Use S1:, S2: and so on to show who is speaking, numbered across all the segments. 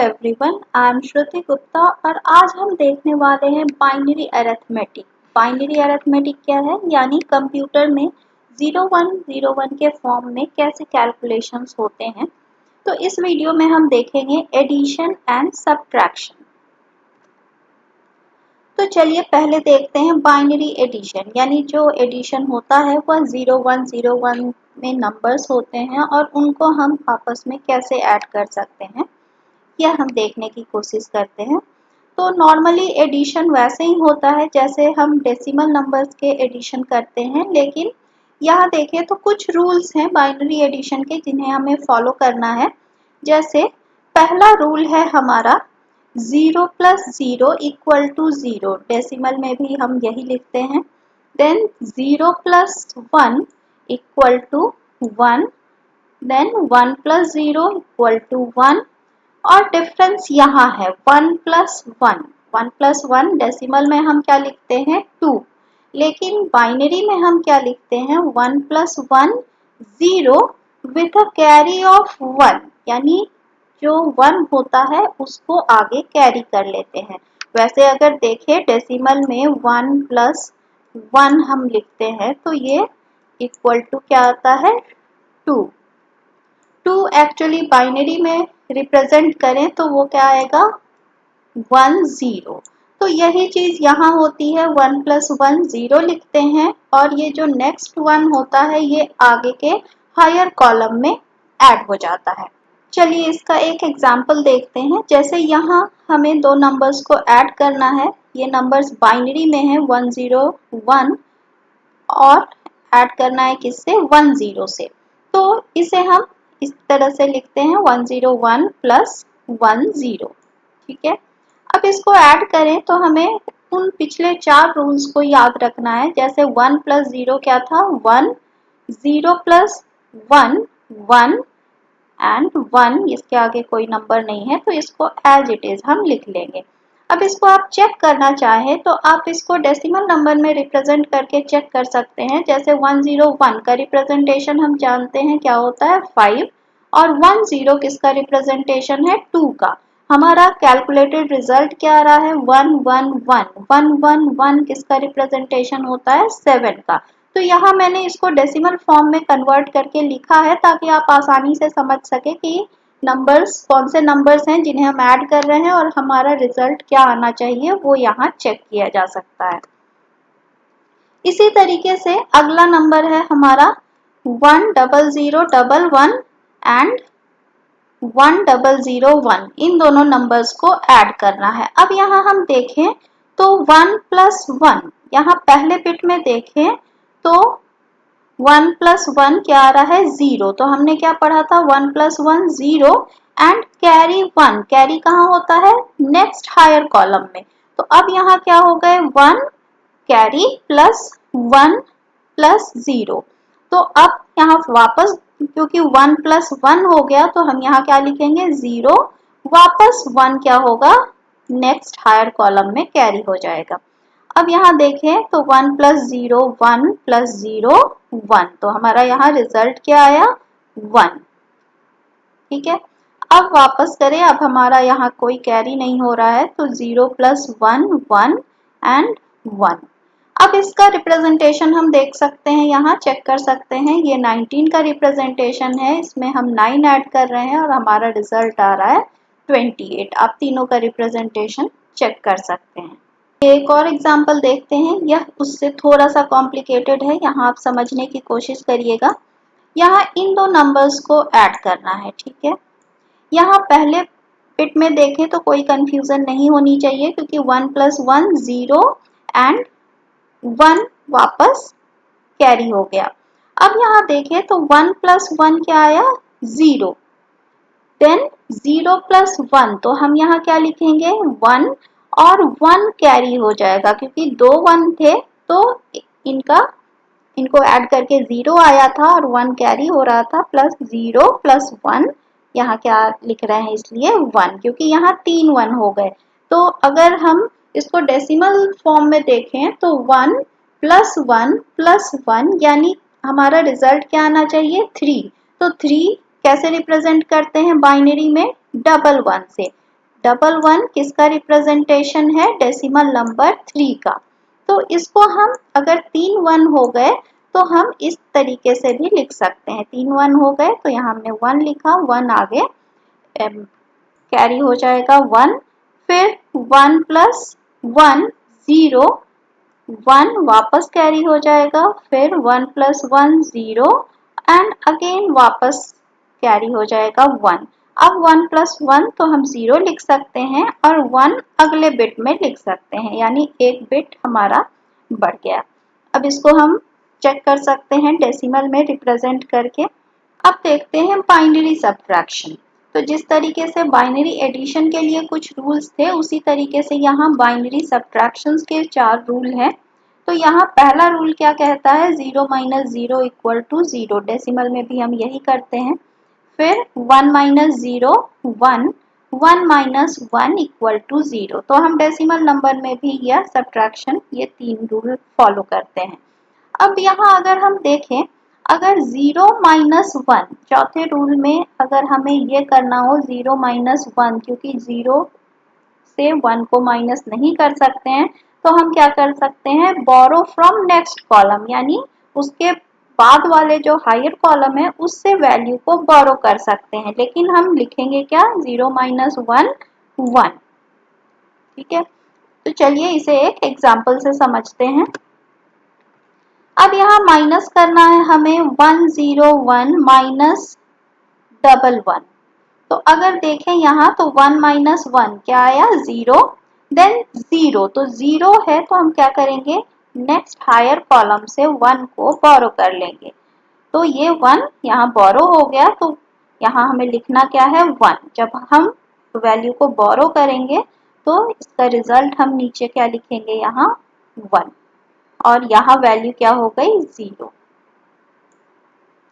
S1: Everyone, I am श्रुति गुप्ता और आज हम देखने वाले हैं बाइनरी अरिथमेटिक। बाइनरी अरिथमेटिक क्या है, यानी कंप्यूटर में 0101 के फॉर्म में कैसे कैलकुलेशंस होते हैं। तो इस वीडियो में हम देखेंगे एडिशन एंड सब्ट्रैक्शन। तो चलिए पहले देखते हैं बाइनरी एडिशन, यानी जो एडिशन होता है वह 0101 में नंबर्स होते हैं और उनको हम आपस में कैसे ऐड कर सकते हैं यह हम देखने की कोशिश करते हैं। तो नॉर्मली एडिशन वैसे ही होता है जैसे हम डेसिमल नंबर्स के एडिशन करते हैं, लेकिन यहाँ देखें तो कुछ रूल्स हैं बाइनरी एडिशन के जिन्हें हमें फॉलो करना है। जैसे पहला रूल है हमारा 0 + 0 = 0, डेसिमल में भी हम यही लिखते हैं। देन 0 + 1 = 1, देन 1 + 0 = 1 और डिफरेंस यहाँ है 1 + 1। 1 + 1 डेसिमल में हम क्या लिखते हैं 2, लेकिन बाइनरी में हम क्या लिखते हैं 1 + 1 0 विथ अ कैरी ऑफ 1, यानी जो 1 होता है उसको आगे कैरी कर लेते हैं। वैसे अगर देखें डेसिमल में 1 + 1 हम लिखते हैं तो ये इक्वल टू क्या आता है 2। 2 एक्चुअली बाइनरी में रिप्रेजेंट करें तो वो क्या आएगा 1 0। तो यही चीज यहाँ होती है 1 + 1 0 लिखते हैं और ये जो नेक्स्ट 1 होता है ये आगे के हायर कॉलम में ऐड हो जाता है। चलिए इसका एक एग्जाम्पल देखते हैं। जैसे यहाँ हमें दो नंबर्स को ऐड करना है, ये नंबर्स बाइनरी में है 101 और ऐड करना है किससे 10 से। तो इसे हम इस तरह से लिखते हैं 101 + 10, ठीक है। अब इसको ऐड करें तो हमें उन पिछले 4 रूल्स को याद रखना है। जैसे 1 + 0 क्या था 1, 0 + 1 1 एंड 1, इसके आगे कोई नंबर नहीं है तो इसको एज इट इज हम लिख लेंगे। अब इसको आप चेक करना चाहें तो आप इसको डेसिमल नंबर में रिप्रेजेंट करके चेक कर सकते हैं। जैसे 101 का रिप्रेजेंटेशन हम जानते हैं क्या होता है 5 और 10 किसका रिप्रेजेंटेशन है 2 का। हमारा कैलकुलेटेड रिजल्ट क्या आ रहा है 111। 111 किसका रिप्रेजेंटेशन होता है 7 का। तो यहाँ मैंने इसको डेसिमल फॉर्म में कन्वर्ट करके लिखा है ताकि आप आसानी से समझ सके कि नंबर्स कौन से नंबर्स हैं जिन्हें हम ऐड कर रहे हैं और हमारा रिजल्ट क्या आना चाहिए वो यहाँ चेक किया जा सकता है। इसी तरीके से अगला नंबर है हमारा 10011 एंड 1001, इन दोनों नंबर्स को ऐड करना है। अब यहाँ हम देखें तो 1 + 1, यहाँ पहले बिट में देखें तो 1 + 1 क्या आ रहा है 0। तो हमने क्या पढ़ा था 1 + 1 0 एंड कैरी 1, कैरी कहाँ होता है नेक्स्ट हायर कॉलम में। तो अब यहाँ क्या हो गए 1 कैरी प्लस 1 + 0। तो अब यहाँ वापस क्योंकि 1 + 1 हो गया तो हम यहाँ क्या लिखेंगे 0, वापस 1 क्या होगा नेक्स्ट हायर कॉलम में कैरी हो जाएगा। अब यहाँ देखें तो 1 + 0 1 + 0 1, तो हमारा यहाँ रिजल्ट क्या आया 1, ठीक है। अब वापस करें, अब हमारा यहाँ कोई कैरी नहीं हो रहा है तो 0 + 1 1 एंड 1। अब इसका रिप्रेजेंटेशन हम देख सकते हैं, यहाँ चेक कर सकते हैं ये 19 का रिप्रेजेंटेशन है, इसमें हम 9 ऐड कर रहे हैं और हमारा रिजल्ट आ रहा है 28। आप तीनों का रिप्रेजेंटेशन चेक कर सकते हैं। एक और एग्जाम्पल देखते हैं, यह उससे थोड़ा सा कॉम्प्लिकेटेड है, यहाँ आप समझने की कोशिश करिएगा। यहाँ इन दो नंबर्स को ऐड करना है, ठीक है। यहाँ पहले बिट में देखें तो कोई कंफ्यूजन नहीं होनी चाहिए क्योंकि 1 + 1 0 एंड 1 वापस कैरी हो गया। अब यहाँ देखें तो 1 + 1 क्या आया 0, देन 0 + 1, तो हम यहाँ क्या लिखेंगे 1 और 1 कैरी हो जाएगा क्योंकि 2 1 थे तो इनको ऐड करके 0 आया था और 1 कैरी हो रहा था, प्लस 0 + 1, यहाँ क्या लिख रहे हैं इसलिए 1, क्योंकि यहाँ 3 1 हो गए। तो अगर हम इसको डेसिमल फॉर्म में देखें तो 1 + 1 + 1 यानी हमारा रिजल्ट क्या आना चाहिए 3। तो 3 कैसे रिप्रेजेंट करते हैं बाइनरी में 11 से, डबल वन किसका रिप्रेजेंटेशन है? डेसिमल नंबर 3 का। तो इसको हम अगर 3 1 हो गए तो हम इस तरीके से भी लिख सकते हैं। 3 1 हो गए तो यहाँ हमने 1 लिखा, 1 आगे कैरी हो जाएगा 1, फिर 1 प्लस 1 0, 1 वापस कैरी हो जाएगा, फिर 1 प्लस 1 0 एंड अगेन वापस कैरी हो जाएगा 1। अब 1 प्लस 1 तो हम 0 लिख सकते हैं और 1 अगले बिट में लिख सकते हैं, यानी एक बिट हमारा बढ़ गया। अब इसको हम चेक कर सकते हैं डेसिमल में रिप्रेजेंट करके। अब देखते हैं बाइनरी सब्ट्रैक्शन। तो जिस तरीके से बाइनरी एडिशन के लिए कुछ रूल्स थे, उसी तरीके से यहाँ बाइनरी सब्ट्रैक्शंस के 4 रूल हैं। तो यहाँ पहला रूल क्या कहता है? 0 माइनस 0 इक्वल टू 0। डेसिमल में भी हम यही करते हैं। फिर 1 माइनस 0 1, 1 माइनस 1 इक्वल टू 0। तो हम डेसिमल नंबर में भी यह सब्ट्रैक्शन, ये 3 रूल फॉलो करते हैं। अब यहाँ अगर हम देखें, अगर 0 माइनस 1, चौथे रूल में अगर हमें ये करना हो 0 माइनस 1, क्योंकि 0 से 1 को माइनस नहीं कर सकते हैं, तो हम क्या कर सकते हैं? बोरो फ्रॉम नेक्स्ट कॉलम, यानी उसके बाद वाले जो हायर कॉलम है उससे वैल्यू को बोरो कर सकते हैं। लेकिन हम लिखेंगे क्या? 0 माइनस 1 1। ठीक है, तो चलिए इसे एक एग्जाम्पल से समझते हैं। अब यहाँ माइनस करना है हमें 101 माइनस 11। तो अगर देखें यहाँ तो 1 माइनस 1 क्या आया? 0, देन 0। तो 0 है तो हम क्या करेंगे? नेक्स्ट हायर कॉलम से 1 को बोरो कर लेंगे। तो ये 1 यहाँ बोरो हो गया, तो यहाँ हमें लिखना क्या है? 1। जब हम वैल्यू को बोरो करेंगे तो इसका रिजल्ट हम नीचे क्या लिखेंगे? यहाँ 1, और यहाँ वैल्यू क्या हो गई? 0।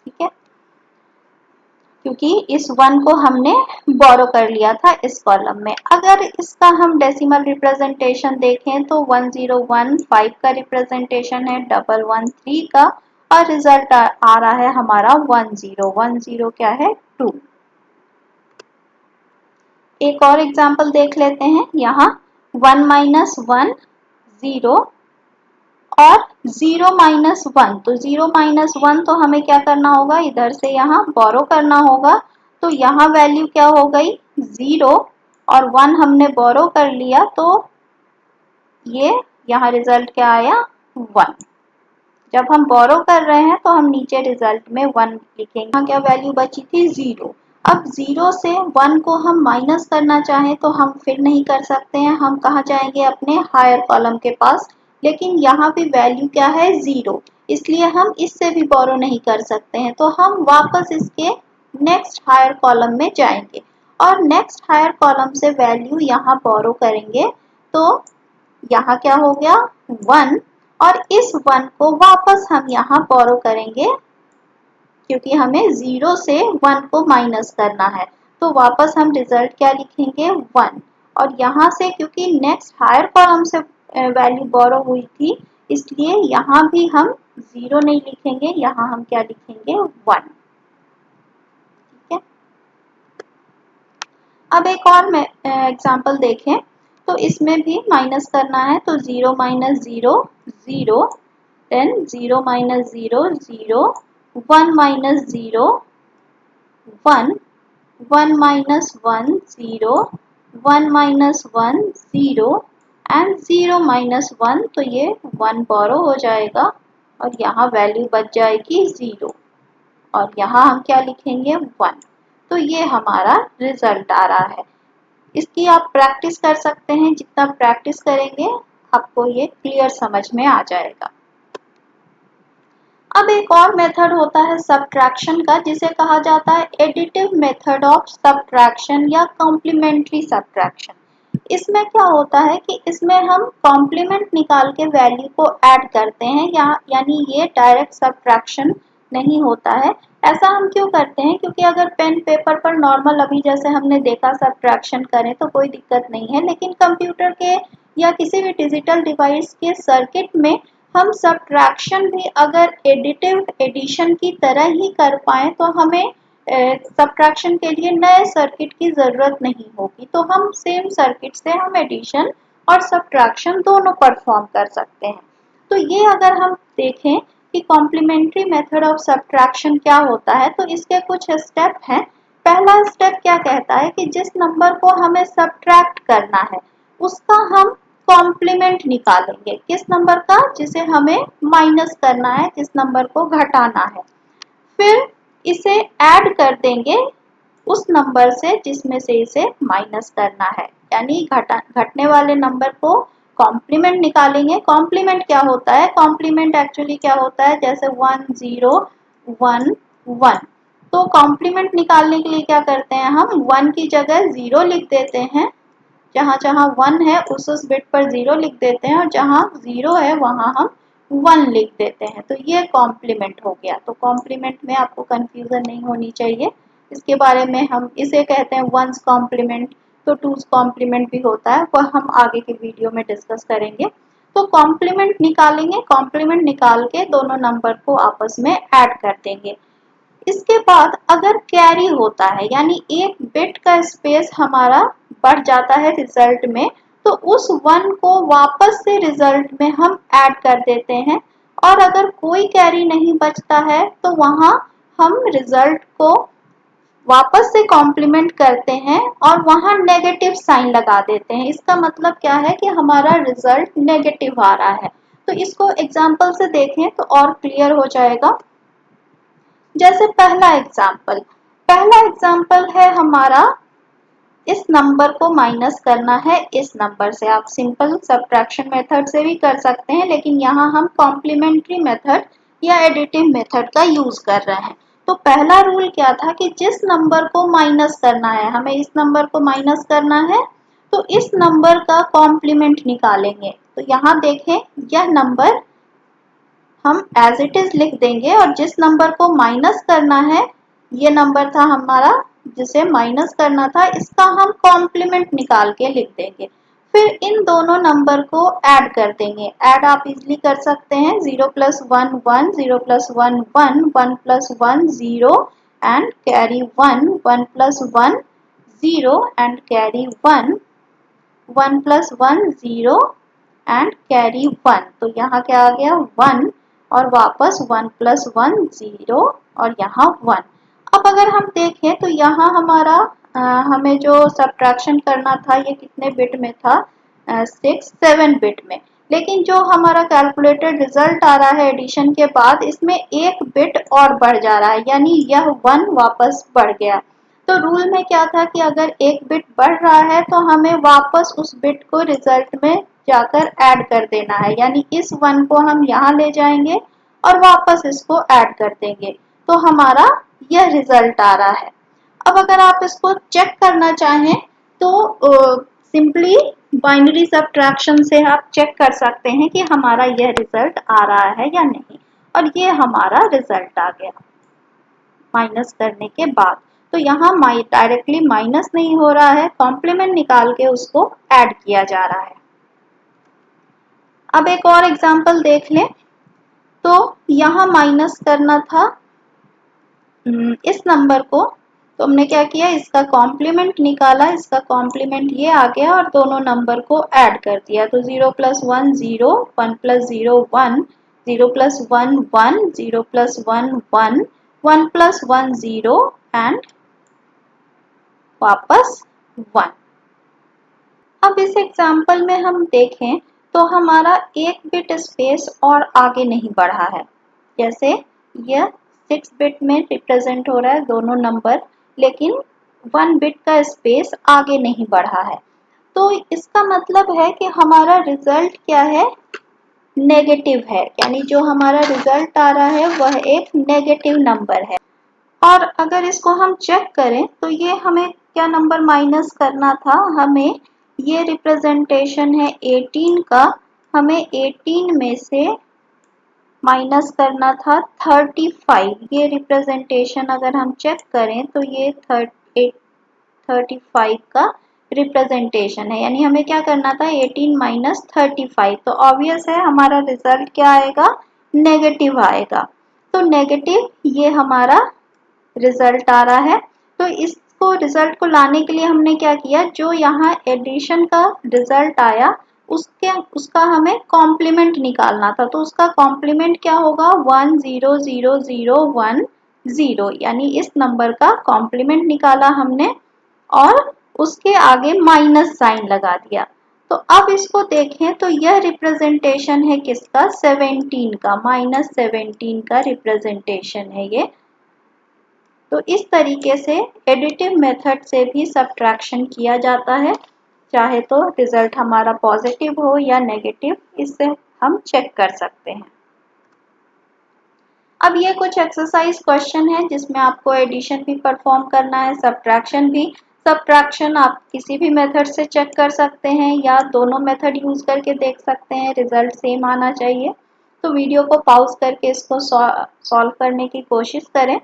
S1: ठीक है, क्योंकि इस 1 को हमने बोरो कर लिया था इस कॉलम में। अगर इसका हम डेसिमल रिप्रेजेंटेशन देखें तो 1015 का रिप्रेजेंटेशन है, 113 का, और रिजल्ट आ रहा है हमारा 1010 क्या है? 2। एक और एग्जांपल देख लेते हैं। यहाँ 1 माइनस 1 0 और 0 माइनस 1। तो 0 माइनस 1 तो हमें क्या करना होगा? इधर से यहाँ बोरो करना होगा। तो यहाँ वैल्यू क्या हो गई? 0, और 1 हमने बोरो कर लिया, तो ये यहाँ रिजल्ट क्या आया? 1। जब हम बोरो कर रहे हैं तो हम नीचे रिजल्ट में 1 लिखेंगे। यहाँ क्या वैल्यू बची थी? 0। अब 0 से 1 को हम माइनस करना चाहें तो हम फिर नहीं कर सकते हैं। हम कहाँ जाएंगे? अपने हायर कॉलम के पास। लेकिन यहाँ भी वैल्यू क्या है? 0, इसलिए हम इससे भी बोरो नहीं कर सकते हैं। तो हम वापस इसके नेक्स्ट हायर कॉलम में जाएंगे और नेक्स्ट हायर कॉलम से वैल्यू यहाँ बोरो करेंगे। तो यहाँ क्या हो गया? 1, और इस 1 को वापस हम यहाँ बोरो करेंगे, क्योंकि हमें 0 से 1 को माइनस करना है। तो वापस हम रिजल्ट क्या लिखेंगे? 1। और यहाँ से क्योंकि नेक्स्ट हायर कॉलम से वैल्यू बोरो हुई थी, इसलिए यहाँ भी हम 0 नहीं लिखेंगे, यहाँ हम क्या लिखेंगे? 1। ठीक है, अब एक और एग्जाम्पल देखें। तो इसमें भी माइनस करना है, तो 0 minus 0 0, then 0 minus 0 0, 1 minus 0 1, 1 minus 1 0, 1 minus 1 0 and 0 minus 1। तो ये 1 बोरो हो जाएगा और यहाँ वैल्यू बच जाएगी 0, और यहाँ हम क्या लिखेंगे? 1। तो ये हमारा रिजल्ट आ रहा है। इसकी आप प्रैक्टिस कर सकते हैं। जितना प्रैक्टिस करेंगे आपको ये क्लियर समझ में आ जाएगा। अब एक और मेथड होता है सब्ट्रैक्शन का, जिसे कहा जाता है एडिटिव मेथड ऑफ सब्ट्रैक्शन या कॉम्प्लीमेंट्री सब्ट्रैक्शन। इसमें क्या होता है कि इसमें हम कॉम्प्लीमेंट निकाल के वैल्यू को ऐड करते हैं, यानी ये डायरेक्ट सब्ट्रैक्शन नहीं होता है। ऐसा हम क्यों करते हैं? क्योंकि अगर पेन पेपर पर नॉर्मल अभी जैसे हमने देखा सब्ट्रैक्शन करें तो कोई दिक्कत नहीं है, लेकिन कंप्यूटर के या किसी भी डिजिटल डिवाइस के सर्किट में हम सब्ट्रैक्शन भी अगर एडिटिव एडिशन की तरह ही कर पाए तो हमें सब्ट्रैक्शन के लिए नए सर्किट की ज़रूरत नहीं होगी। तो हम सेम सर्किट से हम एडिशन और सब्ट्रैक्शन दोनों परफॉर्म कर सकते हैं। तो ये अगर हम देखें कि कॉम्प्लीमेंट्री मेथड ऑफ सब्ट्रैक्शन क्या होता है, तो इसके कुछ स्टेप हैं। पहला स्टेप क्या कहता है कि जिस नंबर को हमें सब्ट्रैक्ट करना है उसका हम कॉम्प्लीमेंट निकालेंगे। किस नंबर का? जिसे हमें माइनस करना है, जिस नंबर को घटाना है। फिर इसे ऐड कर देंगे उस नंबर से जिसमें से इसे माइनस करना है, यानी घटने वाले नंबर को कॉम्प्लीमेंट निकालेंगे। कॉम्प्लीमेंट क्या होता है? कॉम्प्लीमेंट एक्चुअली क्या होता है, जैसे 1 0 1 1। तो कॉम्प्लीमेंट निकालने के लिए क्या करते हैं, हम 1 की जगह 0 लिख देते हैं। जहाँ जहाँ 1 है उस बिट पर 0 लिख देते हैं और जहाँ 0 है वहाँ हम 1 लिख देते हैं। तो ये कॉम्प्लीमेंट हो गया। तो कॉम्प्लीमेंट में आपको कंफ्यूजन नहीं होनी चाहिए। इसके बारे में हम इसे कहते हैं वंस कॉम्प्लीमेंट, तो टूज कॉम्प्लीमेंट भी होता है, वह हम आगे के वीडियो में डिस्कस करेंगे। तो कॉम्प्लीमेंट निकालेंगे, कॉम्प्लीमेंट निकाल के दोनों नंबर को आपस में ऐड कर देंगे। इसके बाद अगर कैरी होता है, यानी एक बिट का स्पेस हमारा बढ़ जाता है रिजल्ट में, तो उस 1 को वापस से रिजल्ट में हम ऐड कर देते हैं। और अगर कोई कैरी नहीं बचता है तो वहां हम रिजल्ट को वापस से कॉम्प्लीमेंट करते हैं और वहां नेगेटिव साइन लगा देते हैं। इसका मतलब क्या है कि हमारा रिजल्ट नेगेटिव आ रहा है। तो इसको एग्जाम्पल से देखें तो और क्लियर हो जाएगा। जैसे पहला एग्जाम्पल है हमारा, इस नंबर को माइनस करना है इस नंबर से। आप सिंपल सब्ट्रैक्शन मेथड से भी कर सकते हैं, लेकिन यहाँ हम कॉम्प्लीमेंट्री मेथड या एडिटिव मेथड का यूज कर रहे हैं। तो पहला रूल क्या था कि जिस नंबर को माइनस करना है, हमें इस नंबर को माइनस करना है, तो इस नंबर का कॉम्प्लीमेंट निकालेंगे। तो यहाँ देखें, यह नंबर हम एज इट इज लिख देंगे और जिस नंबर को माइनस करना है, ये नंबर था हमारा जिसे माइनस करना था, इसका हम कॉम्प्लीमेंट निकाल के लिख देंगे। फिर इन दोनों नंबर को ऐड कर देंगे। ऐड आप इजली कर सकते हैं, 0 + 1 1, 0 + 1 1, 1 + 1 0 and carry 1, 1 + 1 0 and carry 1, 1 + 1 0 and carry 1। तो यहाँ क्या आ गया 1 और वापस 1 + 1 0 और यहाँ 1। अब अगर हम देखें तो यहाँ हमारा हमें जो सब्ट्रैक्शन करना था ये कितने बिट में था, 6 7 बिट में। लेकिन जो हमारा कैलकुलेटेड रिजल्ट आ रहा है एडिशन के बाद, इसमें एक बिट और बढ़ जा रहा है, यानी यह 1 वापस बढ़ गया। तो रूल में क्या था कि अगर एक बिट बढ़ रहा है तो हमें वापस उस बिट को रिजल्ट में जाकर ऐड कर देना है, यानी इस 1 को हम यहाँ ले जाएंगे और वापस इसको ऐड कर देंगे। तो हमारा यह रिजल्ट आ रहा है। अब अगर आप इसको चेक करना चाहें तो सिंपली बाइनरी सब्ट्रैक्शन से आप चेक कर सकते हैं कि हमारा यह रिजल्ट आ रहा है या नहीं। और ये हमारा रिजल्ट आ गया माइनस करने के बाद। तो यहाँ डायरेक्टली माइनस नहीं हो रहा है, कॉम्प्लीमेंट निकाल के उसको ऐड किया जा रहा है। अब एक और एग्जांपल देख लें। तो यहाँ माइनस करना था इस नंबर को, तो हमने क्या किया, इसका कॉम्प्लीमेंट निकाला, इसका कॉम्प्लीमेंट ये आ गया और दोनों नंबर को ऐड कर दिया। तो 0 + 1 0, 1 + 0 1, 0 + 1 1, 0 + 1 1, 1 + 1 0 एंड वापस 1। अब इस एग्जाम्पल में हम देखें तो हमारा एक बिट स्पेस और आगे नहीं बढ़ा है। जैसे यह 6 बिट में रिप्रेजेंट हो रहा है दोनों नंबर, लेकिन 1 बिट का स्पेस आगे नहीं बढ़ा है। तो इसका मतलब है कि हमारा रिजल्ट क्या है, नेगेटिव है, यानी जो हमारा रिजल्ट आ रहा है वह एक नेगेटिव नंबर है। और अगर इसको हम चेक करें तो ये हमें क्या नंबर माइनस करना था, हमें ये रिप्रेजेंटेशन है 18 का, हमें 18 में से माइनस करना था 35। ये रिप्रेजेंटेशन अगर हम चेक करें तो ये 35 का रिप्रेजेंटेशन है, यानी हमें क्या करना था 18 - 35। तो ऑब्वियस है हमारा रिजल्ट क्या आएगा, नेगेटिव आएगा। तो नेगेटिव ये हमारा रिजल्ट आ रहा है। तो इसको रिजल्ट को लाने के लिए हमने क्या किया, जो यहाँ एडिशन का रिजल्ट आया उसका हमें कॉम्प्लीमेंट निकालना था। तो उसका कॉम्प्लीमेंट क्या होगा, 1000010, यानी इस नंबर का कॉम्प्लीमेंट निकाला हमने और उसके आगे माइनस साइन लगा दिया। तो अब इसको देखें तो यह रिप्रेजेंटेशन है किसका, 17 का, -17 का रिप्रेजेंटेशन है ये। तो इस तरीके से एडिटिव मेथड से भी सब्ट्रैक्शन किया जाता है, चाहे तो रिजल्ट हमारा पॉजिटिव हो या नेगेटिव, इससे हम चेक कर सकते हैं। अब ये कुछ एक्सरसाइज क्वेश्चन है जिसमें आपको एडिशन भी परफॉर्म करना है, सब्ट्रैक्शन भी। सब्ट्रैक्शन आप किसी भी मेथड से चेक कर सकते हैं या दोनों मेथड यूज करके देख सकते हैं, रिजल्ट सेम आना चाहिए। तो वीडियो को पॉज करके इसको सॉल्व करने की कोशिश करें।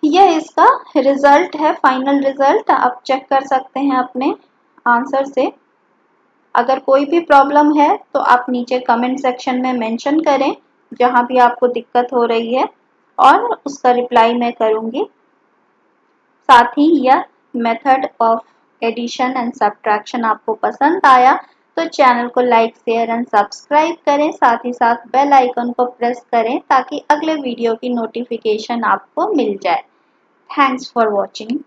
S1: यह इसका रिजल्ट है, फाइनल रिजल्ट आप चेक कर सकते हैं अपने आंसर से। अगर कोई भी प्रॉब्लम है तो आप नीचे कमेंट सेक्शन में मेंशन करें जहां भी आपको दिक्कत हो रही है, और उसका रिप्लाई मैं करूंगी। साथ ही यह method of addition and subtraction आपको पसंद आया तो चैनल को लाइक, शेयर एंड सब्सक्राइब करें। साथ ही साथ बेल आइकन को प्रेस करें ताकि अगले वीडियो की नोटिफिकेशन आपको मिल जाए। Thanks for watching.